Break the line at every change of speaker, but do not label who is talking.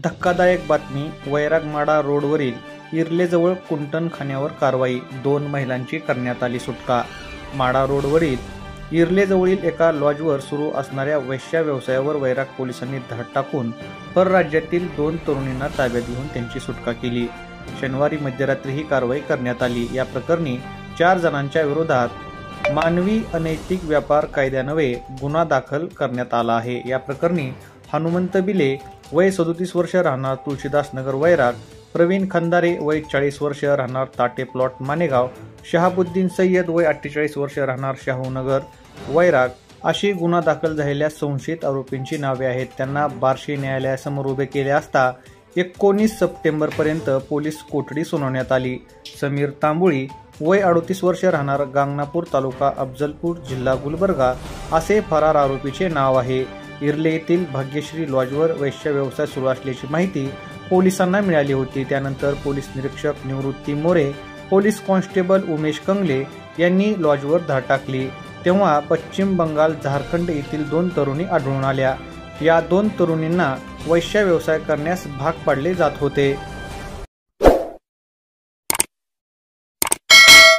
धक्कादायक बातमी. वैरागमाडा रोडवरील इर्लेजवळ कुंटणखान्यावर कारवाई. 2 महिलांची करण्यात आली सुटका. माडा रोडवरील इर्लेजवळील एका लॉजवर सुरू असणाऱ्या वेश्या व्यवसायावर वैराग पोलिसांनी धाड टाकून परराज्यातील 2 तरुणींना ताब्यात घेऊन त्यांची सुटका केली. शनिवारी मध्यरात्री ही कारवाई करण्यात आली. या प्रकरणी 4 जणांच्या विरोधात मानवी अनैतिक व्यापार कायद्यान्वये गुन्हा दाखल करण्यात आला आहे. या प्रकरणी हनुमंत बिले वय 37 वर्ष राहणार तुळशीदास नगर वैराग, प्रवीण खंदारे वय 40 वर्ष राहणार ताटे प्लॉट मानेगाव, शहाबुद्दीन सय्यद वय 48 वर्ष राहणार शाहू नगर वैराग अशी गुन्हा दाखल झालेल्या संशयित आरोपींची नावे आहेत. त्यांना बार्शी न्यायालयासमोर उभे केले असता 19 सप्टेंबरपर्यंत पोलीस कोठडी सुनावण्यात आली. समीर तांबुळी वय 38 वर्ष राहणार गांगनापूर तालुका अफजलपूर जिल्हा गुलबर्गा असे फरार आरोपीचे नाव आहे. इर्ले येथील भाग्यश्री लॉजवर वैश्य व्यवसाय सुरू असल्याची माहिती पोलिसांना मिळाली होती. त्यानंतर पोलीस निरीक्षक निवृत्ती मोरे, पोलीस कॉन्स्टेबल उमेश कंगले यांनी लॉजवर धाड टाकली. तेव्हा पश्चिम बंगाल, झारखंड येथील 2 तरुणी आढळून आल्या. या 2 तरुणींना वैश्य व्यवसाय करण्यास भाग पाडले जात होते.